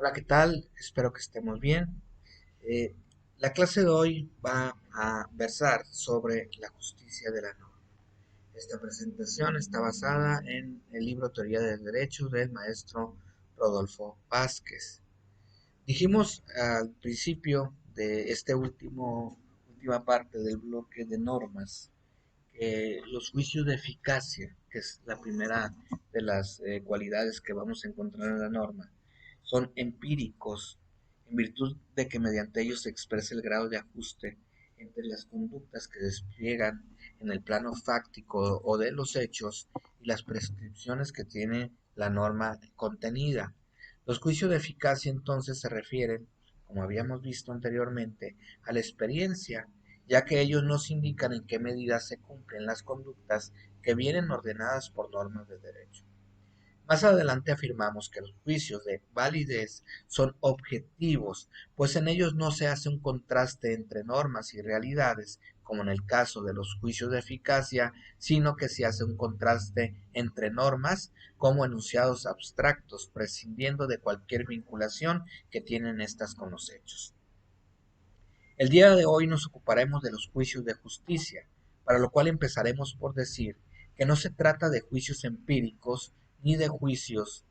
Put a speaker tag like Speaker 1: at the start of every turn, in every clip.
Speaker 1: Hola, ¿qué tal? Espero que estemos bien. Eh, la clase de hoy va a versar sobre la justicia de la norma. Esta presentación está basada en el libro Teoría del Derecho del maestro Rodolfo Vázquez. Dijimos al principio de última parte del bloque de normas que los juicios de eficacia, que es la primera de las cualidades que vamos a encontrar en la norma, son empíricos en virtud de que mediante ellos se expresa el grado de ajuste entre las conductas que despliegan en el plano fáctico o de los hechos y las prescripciones que tiene la norma contenida. Los juicios de eficacia entonces se refieren, como habíamos visto anteriormente, a la experiencia, ya que ellos nos indican en qué medida se cumplen las conductas que vienen ordenadas por normas de derecho. Más adelante afirmamos que los juicios de validez son objetivos, pues en ellos no se hace un contraste entre normas y realidades, como en el caso de los juicios de eficacia, sino que se hace un contraste entre normas como enunciados abstractos, prescindiendo de cualquier vinculación que tienen estas con los hechos. El día de hoy nos ocuparemos de los juicios de justicia, para lo cual empezaremos por decir que no se trata de juicios empíricos ni de juicios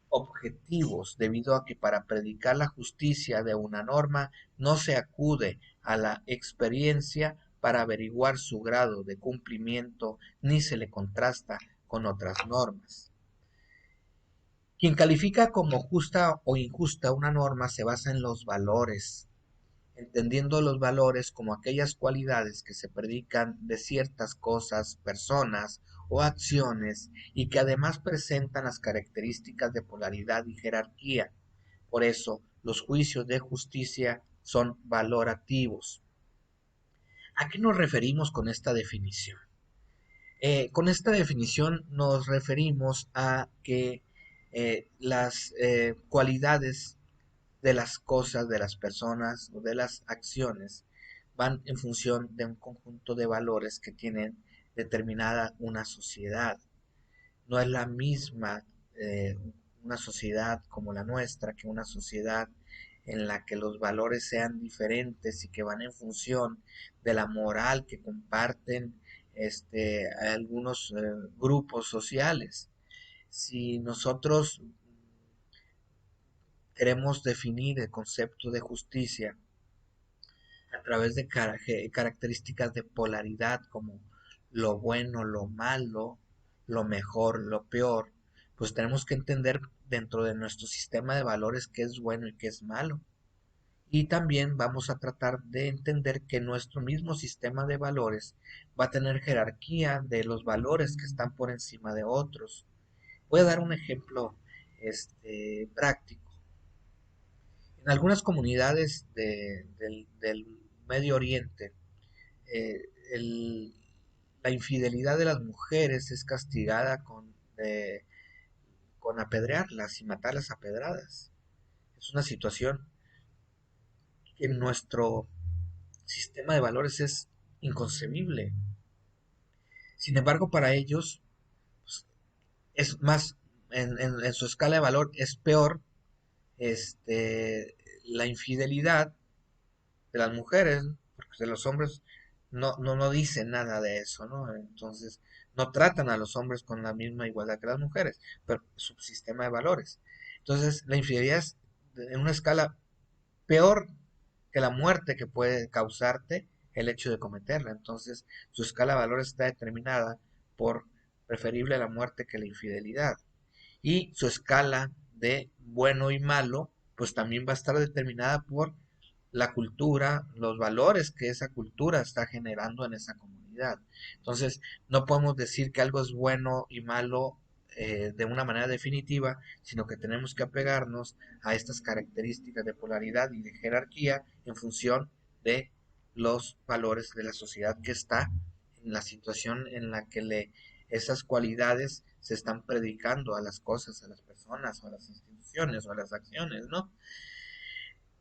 Speaker 1: objetivos, debido a que para predicar la justicia de una norma no se acude a la experiencia para averiguar su grado de cumplimiento ni se le contrasta con otras normas. Quien califica como justa o injusta una norma se basa en los valores, entendiendo los valores como aquellas cualidades que se predican de ciertas cosas, personas o acciones y que además presentan las características de polaridad y jerarquía. Por eso, los juicios de justicia son valorativos. ¿A qué nos referimos con esta definición? Con esta definición nos referimos a que las cualidades de las cosas, de las personas o de las acciones van en función de un conjunto de valores que tienen determinada una sociedad. No es la misma eh, una sociedad como la nuestra que una sociedad en la que los valores sean diferentes y que van en función de la moral que comparten algunos grupos sociales. Si nosotros queremos definir el concepto de justicia a través de características de polaridad como lo bueno, lo malo, lo mejor, lo peor, pues tenemos que entender dentro de nuestro sistema de valores qué es bueno y qué es malo. Y también vamos a tratar de entender que nuestro mismo sistema de valores va a tener jerarquía de los valores que están por encima de otros. Voy a dar un ejemplo práctico. En algunas comunidades del Medio Oriente, eh, el- la infidelidad de las mujeres es castigada con apedrearlas y matarlas a pedradas. Es una situación que en nuestro sistema de valores es inconcebible. Sin embargo, para ellos pues, es más, en su escala de valor es peor la infidelidad de las mujeres, porque de los hombres no dicen nada de eso, ¿no? Entonces, no tratan a los hombres con la misma igualdad que las mujeres, pero su sistema de valores. Entonces, la infidelidad es en una escala peor que la muerte que puede causarte el hecho de cometerla. Entonces, su escala de valores está determinada por preferible la muerte que la infidelidad. Y su escala de bueno y malo, pues también va a estar determinada por la cultura, los valores que esa cultura está generando en esa comunidad. Entonces, no podemos decir que algo es bueno y malo de una manera definitiva, sino que tenemos que apegarnos a estas características de polaridad y de jerarquía en función de los valores de la sociedad que está en la situación en la que esas cualidades se están predicando a las cosas, a las personas, o a las instituciones, o a las acciones, ¿no?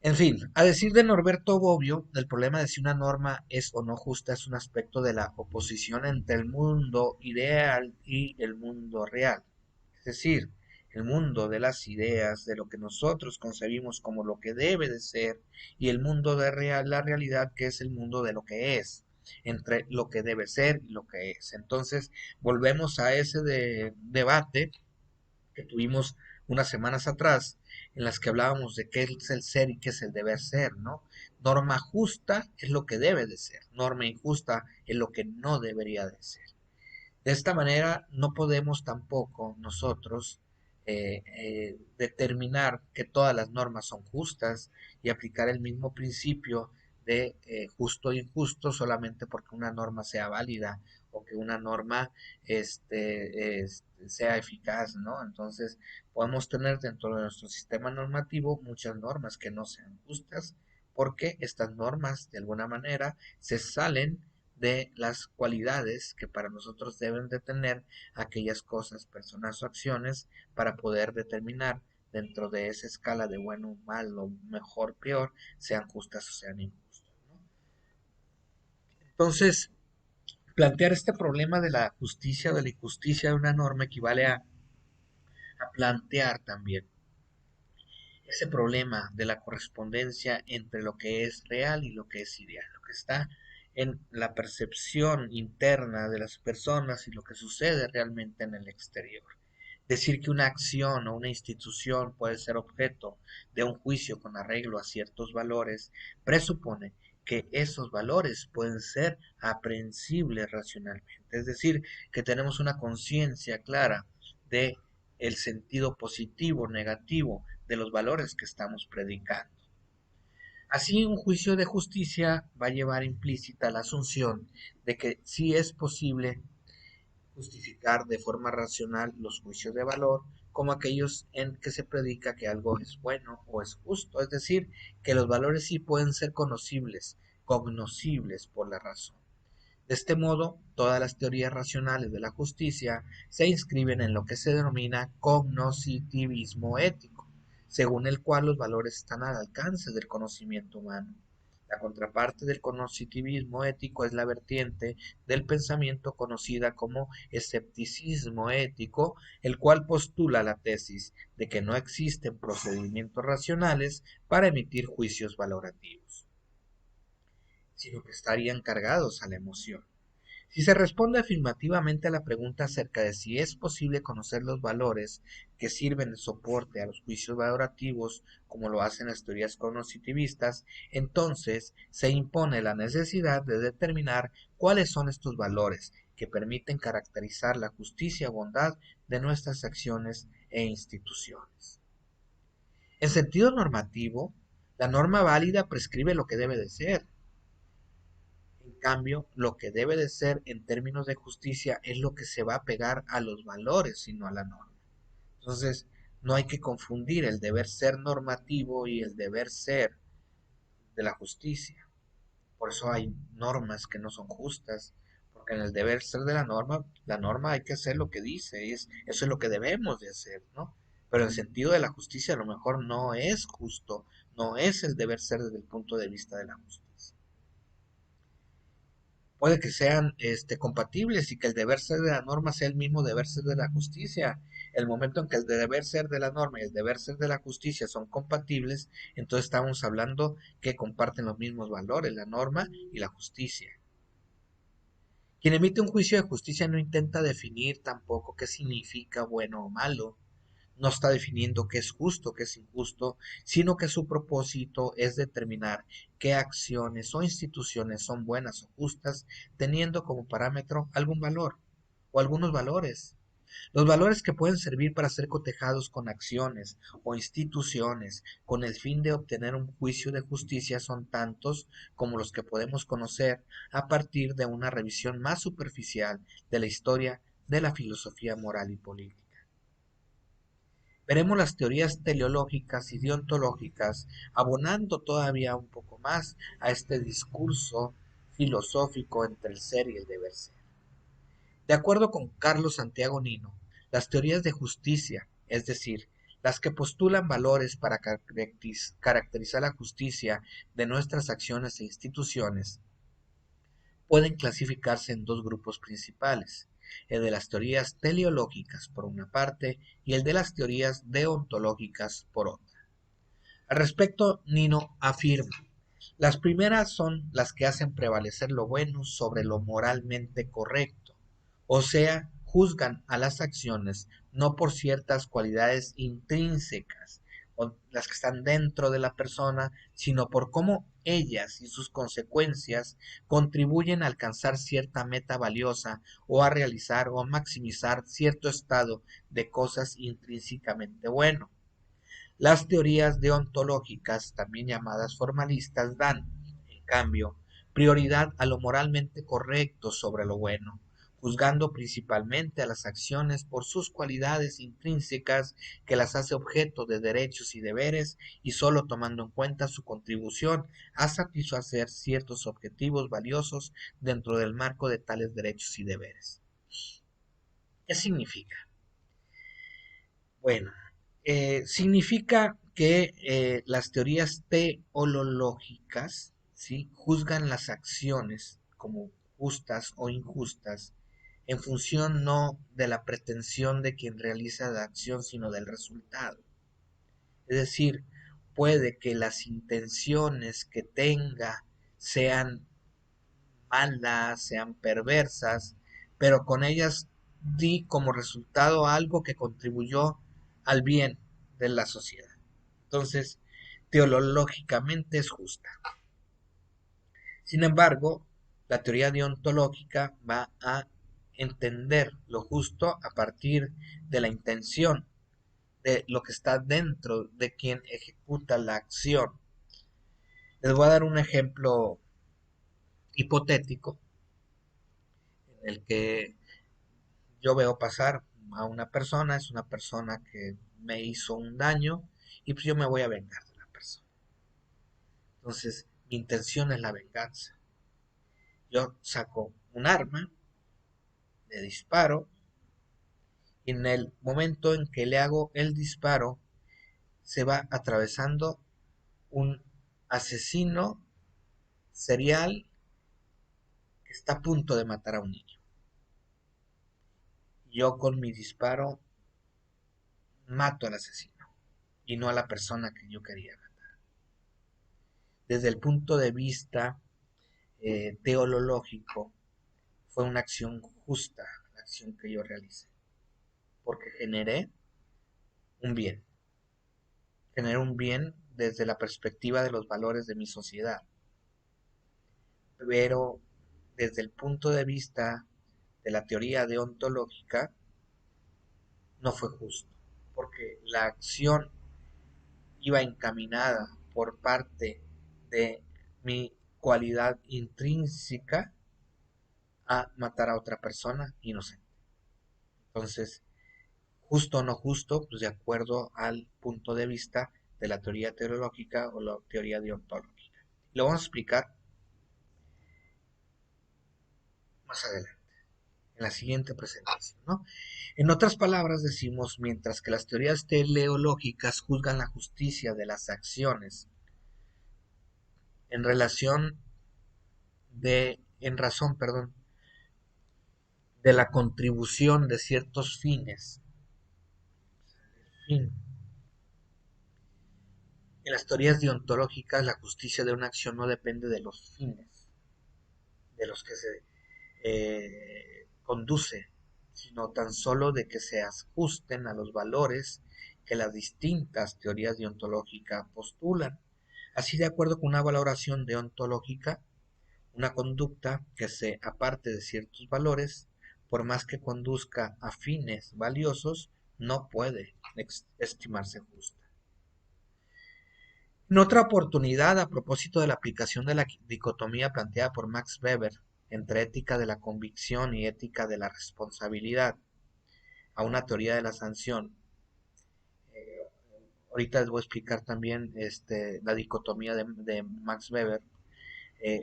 Speaker 1: En fin, a decir de Norberto Bobbio, el problema de si una norma es o no justa es un aspecto de la oposición entre el mundo ideal y el mundo real. Es decir, el mundo de las ideas, de lo que nosotros concebimos como lo que debe de ser, y el mundo de la realidad, que es el mundo de lo que es, entre lo que debe ser y lo que es. Entonces, volvemos a ese debate que tuvimos unas semanas atrás, en las que hablábamos de qué es el ser y qué es el deber ser, ¿no? Norma justa es lo que debe de ser, norma injusta es lo que no debería de ser. De esta manera no podemos tampoco nosotros determinar que todas las normas son justas y aplicar el mismo principio de justo e injusto solamente porque una norma sea válida o que una norma sea eficaz, ¿no? Entonces podemos tener dentro de nuestro sistema normativo muchas normas que no sean justas porque estas normas de alguna manera se salen de las cualidades que para nosotros deben de tener aquellas cosas, personas o acciones para poder determinar dentro de esa escala de bueno, malo, mejor, peor, sean justas o sean injustas, ¿no? Entonces, plantear este problema de la justicia o de la injusticia de una norma equivale a plantear también ese problema de la correspondencia entre lo que es real y lo que es ideal, lo que está en la percepción interna de las personas y lo que sucede realmente en el exterior. Decir que una acción o una institución puede ser objeto de un juicio con arreglo a ciertos valores presupone que esos valores pueden ser aprehensibles racionalmente, es decir, que tenemos una conciencia clara de el sentido positivo, negativo de los valores que estamos predicando. Así, un juicio de justicia va a llevar implícita la asunción de que sí es posible justificar de forma racional los juicios de valor como aquellos en que se predica que algo es bueno o es justo, es decir, que los valores sí pueden ser conocibles, cognoscibles por la razón. De este modo, todas las teorías racionales de la justicia se inscriben en lo que se denomina cognoscitivismo ético, según el cual los valores están al alcance del conocimiento humano. La contraparte del cognoscitivismo ético es la vertiente del pensamiento conocida como escepticismo ético, el cual postula la tesis de que no existen procedimientos racionales para emitir juicios valorativos, sino que estarían cargados a la emoción. Si se responde afirmativamente a la pregunta acerca de si es posible conocer los valores que sirven de soporte a los juicios valorativos, como lo hacen las teorías cognitivistas, entonces se impone la necesidad de determinar cuáles son estos valores que permiten caracterizar la justicia o bondad de nuestras acciones e instituciones. En sentido normativo, la norma válida prescribe lo que debe de ser. En cambio, lo que debe de ser en términos de justicia es lo que se va a pegar a los valores y no a la norma. Entonces, no hay que confundir el deber ser normativo y el deber ser de la justicia. Por eso hay normas que no son justas, porque en el deber ser de la norma hay que hacer lo que dice, eso es lo que debemos de hacer, ¿no? Pero en el sentido de la justicia a lo mejor no es justo, no es el deber ser desde el punto de vista de la justicia. Puede que sean compatibles y que el deber ser de la norma sea el mismo deber ser de la justicia. El momento en que el deber ser de la norma y el deber ser de la justicia son compatibles, entonces estamos hablando que comparten los mismos valores, la norma y la justicia. Quien emite un juicio de justicia no intenta definir tampoco qué significa bueno o malo, no está definiendo qué es justo, qué es injusto, sino que su propósito es determinar qué acciones o instituciones son buenas o justas, teniendo como parámetro algún valor o algunos valores. Los valores que pueden servir para ser cotejados con acciones o instituciones con el fin de obtener un juicio de justicia son tantos como los que podemos conocer a partir de una revisión más superficial de la historia de la filosofía moral y política. Veremos las teorías teleológicas y deontológicas abonando todavía un poco más a este discurso filosófico entre el ser y el deber ser. De acuerdo con Carlos Santiago Nino, las teorías de justicia, es decir, las que postulan valores para caracterizar la justicia de nuestras acciones e instituciones, pueden clasificarse en dos grupos principales. el de las teorías teleológicas por una parte y el de las teorías deontológicas por otra. Al respecto, Nino afirma: las primeras son las que hacen prevalecer lo bueno sobre lo moralmente correcto, o sea, juzgan a las acciones no por ciertas cualidades intrínsecas o las que están dentro de la persona, sino por cómo ellas y sus consecuencias contribuyen a alcanzar cierta meta valiosa o a realizar o a maximizar cierto estado de cosas intrínsecamente bueno. Las teorías deontológicas, también llamadas formalistas, dan, en cambio, prioridad a lo moralmente correcto sobre lo bueno, juzgando principalmente a las acciones por sus cualidades intrínsecas que las hace objeto de derechos y deberes y sólo tomando en cuenta su contribución a satisfacer ciertos objetivos valiosos dentro del marco de tales derechos y deberes. ¿Qué significa? Bueno, significa que las teorías teológicas, ¿sí?, juzgan las acciones como justas o injustas en función no de la pretensión de quien realiza la acción, sino del resultado. Es decir, puede que las intenciones que tenga sean malas, sean perversas, pero con ellas di como resultado algo que contribuyó al bien de la sociedad. Entonces, teológicamente es justa. Sin embargo, la teoría deontológica va a entender lo justo a partir de la intención, de lo que está dentro de quien ejecuta la acción. Les voy a dar un ejemplo hipotético en el que yo veo pasar a una persona, es una persona que me hizo un daño y pues yo me voy a vengar de la persona. Entonces, mi intención es la venganza. Yo saco un arma, le disparo y en el momento en que le hago el disparo se va atravesando un asesino serial que está a punto de matar a un niño. Yo con mi disparo mato al asesino y no a la persona que yo quería matar. Desde el punto de vista teológico, fue una acción justa la acción que yo realicé, porque un bien, generé un bien desde la perspectiva de los valores de mi sociedad, pero desde el punto de vista de la teoría deontológica no fue justo, porque la acción iba encaminada por parte de mi cualidad intrínseca a matar a otra persona inocente. Entonces, justo o no justo, pues de acuerdo al punto de vista de la teoría teológica o la teoría deontológica. Lo vamos a explicar más adelante, en la siguiente presentación, ¿no? En otras palabras decimos, mientras que las teorías teleológicas juzgan la justicia de las acciones en relación en razón, perdón, de la contribución de ciertos fines. Fin. En las teorías deontológicas, la justicia de una acción no depende de los fines de los que se conduce, sino tan solo de que se ajusten a los valores que las distintas teorías deontológicas postulan. Así, de acuerdo con una valoración deontológica, una conducta que se aparte de ciertos valores, por más que conduzca a fines valiosos, no puede estimarse justa. En otra oportunidad, a propósito de la aplicación de la dicotomía planteada por Max Weber entre ética de la convicción y ética de la responsabilidad a una teoría de la sanción, ahorita les voy a explicar también la dicotomía de Max Weber.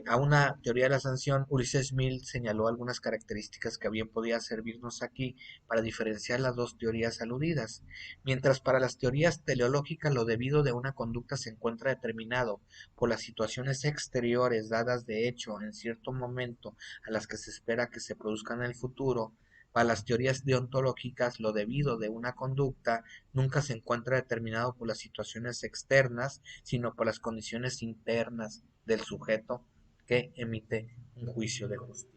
Speaker 1: A una teoría de la sanción, Ulysses Mill señaló algunas características que bien podía servirnos aquí para diferenciar las dos teorías aludidas. Mientras para las teorías teleológicas lo debido de una conducta se encuentra determinado por las situaciones exteriores dadas de hecho en cierto momento a las que se espera que se produzcan en el futuro, Para las teorías deontológicas, lo debido de una conducta nunca se encuentra determinado por las situaciones externas, sino por las condiciones internas del sujeto que emite un juicio de justicia.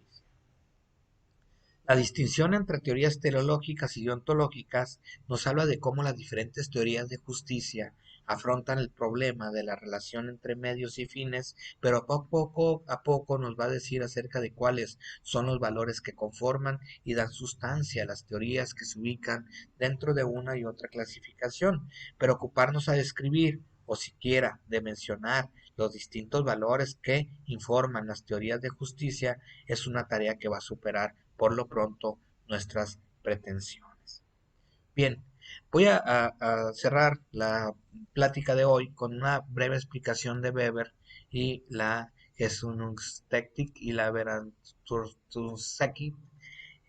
Speaker 1: La distinción entre teorías teleológicas y deontológicas nos habla de cómo las diferentes teorías de justicia afrontan el problema de la relación entre medios y fines, pero poco a poco nos va a decir acerca de cuáles son los valores que conforman y dan sustancia a las teorías que se ubican dentro de una y otra clasificación. Pero ocuparnos a describir o siquiera de mencionar los distintos valores que informan las teorías de justicia es una tarea que va a superar por lo pronto nuestras pretensiones. Bien, voy a cerrar la plática de hoy con una breve explicación de Weber y la Gesundheitstätigkeit y la Verantwortungstätigkeit,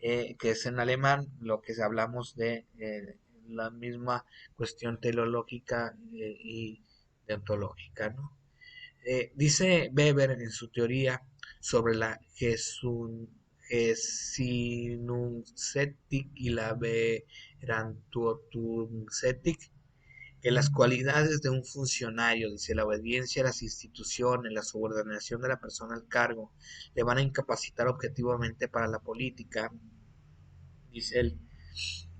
Speaker 1: que es en alemán lo que hablamos de la misma cuestión teleológica y deontológica, ¿no? Dice Weber en su teoría sobre la Gesinnungsethik y la Verantwortungsethik que las cualidades de un funcionario, dice, la obediencia a las instituciones, la subordinación de la persona al cargo, le van a incapacitar objetivamente para la política, dice él,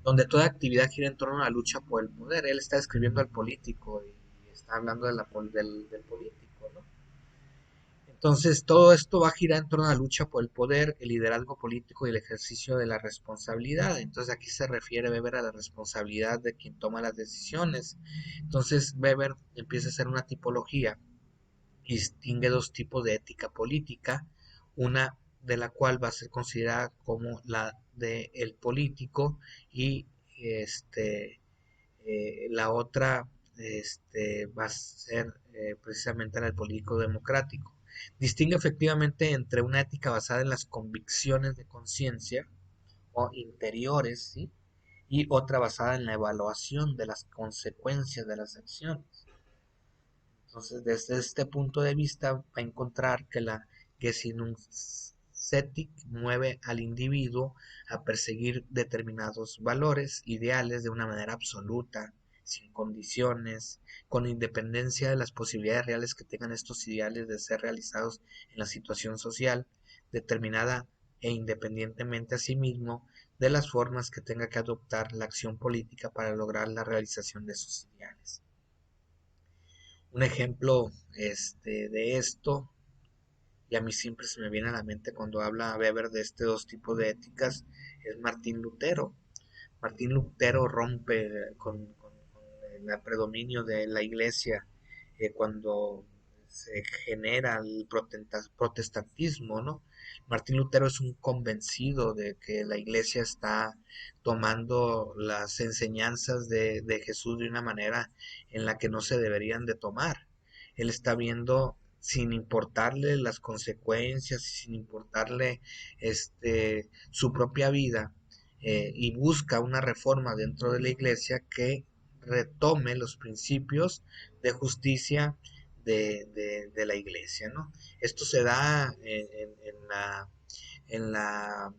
Speaker 1: donde toda actividad gira en torno a la lucha por el poder. Él está describiendo al político y está hablando de del político, ¿no? Entonces, todo esto va a girar en torno a la lucha por el poder, el liderazgo político y el ejercicio de la responsabilidad. Entonces, aquí se refiere Weber a la responsabilidad de quien toma las decisiones. Entonces, Weber empieza a hacer una tipología y distingue dos tipos de ética política, una de la cual va a ser considerada como la del político y la otra va a ser precisamente la del político democrático. Distingue efectivamente entre una ética basada en las convicciones de conciencia o interiores, ¿sí? Y otra basada en la evaluación de las consecuencias de las acciones. Entonces, desde este punto de vista, va a encontrar que la Gesinnungsethik mueve al individuo a perseguir determinados valores, ideales de una manera absoluta, sin condiciones, con independencia de las posibilidades reales que tengan estos ideales de ser realizados en la situación social, determinada e independientemente a sí mismo de las formas que tenga que adoptar la acción política para lograr la realización de esos ideales. Un ejemplo de esto, y a mí siempre se me viene a la mente cuando habla Weber de estos dos tipos de éticas, es Martín Lutero. Martín Lutero rompe con el predominio de la iglesia cuando se genera el protestantismo, ¿no? Martín Lutero es un convencido de que la iglesia está tomando las enseñanzas de Jesús de una manera en la que no se deberían de tomar. Él está viendo sin importarle las consecuencias, sin importarle su propia vida, y busca una reforma dentro de la iglesia que retome los principios de justicia de la iglesia, ¿no? Esto se da en la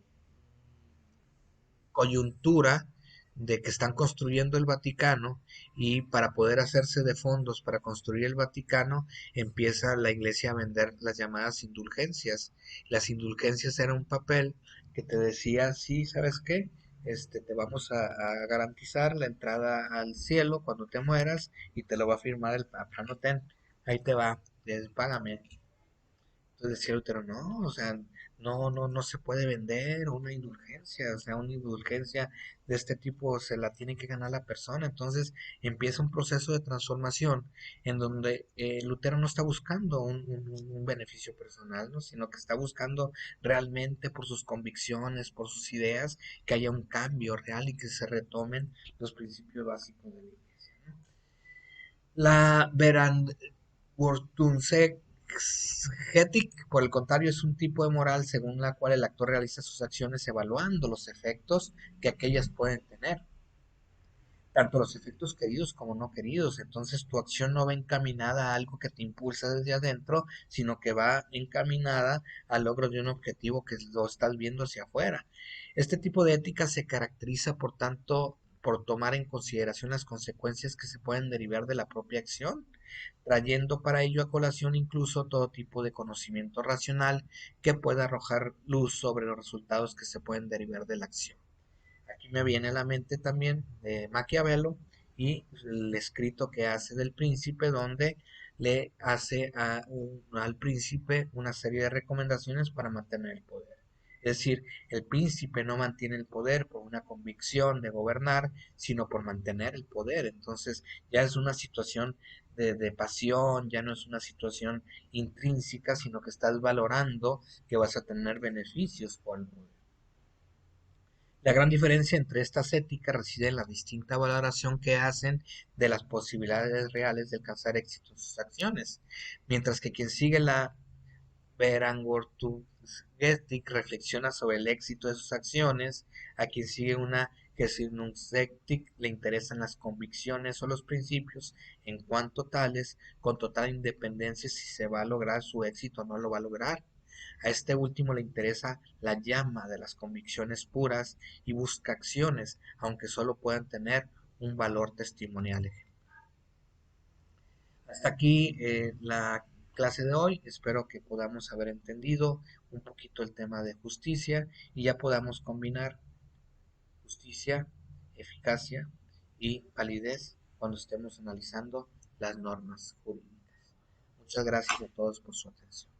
Speaker 1: coyuntura de que están construyendo el Vaticano y para poder hacerse de fondos para construir el Vaticano empieza la iglesia a vender las llamadas indulgencias. Las indulgencias eran un papel que te decía, sí, ¿sabes qué? Te vamos a garantizar la entrada al cielo cuando te mueras y te lo va a firmar el Papa, no ten, ahí te va, págame. Entonces decía Lutero, no, o sea, no se puede vender una indulgencia, o sea, una indulgencia de este tipo se la tiene que ganar la persona. Entonces empieza un proceso de transformación en donde Lutero no está buscando un beneficio personal, ¿no? Sino que está buscando realmente por sus convicciones, por sus ideas, que haya un cambio real y que se retomen los principios básicos de la iglesia, ¿no? La Verantwortungsethik, por el contrario, es un tipo de moral según la cual el actor realiza sus acciones evaluando los efectos que aquellas pueden tener. tanto los efectos queridos como no queridos. Entonces tu acción no va encaminada a algo que te impulsa desde adentro, sino que va encaminada al logro de un objetivo que lo estás viendo hacia afuera. Este tipo de ética se caracteriza, por tanto, por tomar en consideración las consecuencias que se pueden derivar de la propia acción, trayendo para ello a colación incluso todo tipo de conocimiento racional que pueda arrojar luz sobre los resultados que se pueden derivar de la acción. Aquí me viene a la mente también Maquiavelo y el escrito que hace del príncipe, donde le hace al príncipe una serie de recomendaciones para mantener el poder. Es decir, el príncipe no mantiene el poder por una convicción de gobernar, sino por mantener el poder. Entonces ya es una situación de pasión, ya no es una situación intrínseca, sino que estás valorando que vas a tener beneficios por el poder. La gran diferencia entre estas éticas reside en la distinta valoración que hacen de las posibilidades reales de alcanzar éxito en sus acciones, mientras que quien sigue la Verantwortungsethik reflexiona sobre el éxito de sus acciones, a quien sigue una Gesinnungsethik le interesan las convicciones o los principios en cuanto tales, con total independencia si se va a lograr su éxito o no lo va a lograr. A este último le interesa la llama de las convicciones puras y busca acciones, aunque solo puedan tener un valor testimonial. Hasta aquí la clase de hoy. Espero que podamos haber entendido un poquito el tema de justicia y ya podamos combinar justicia, eficacia y validez cuando estemos analizando las normas jurídicas. Muchas gracias a todos por su atención.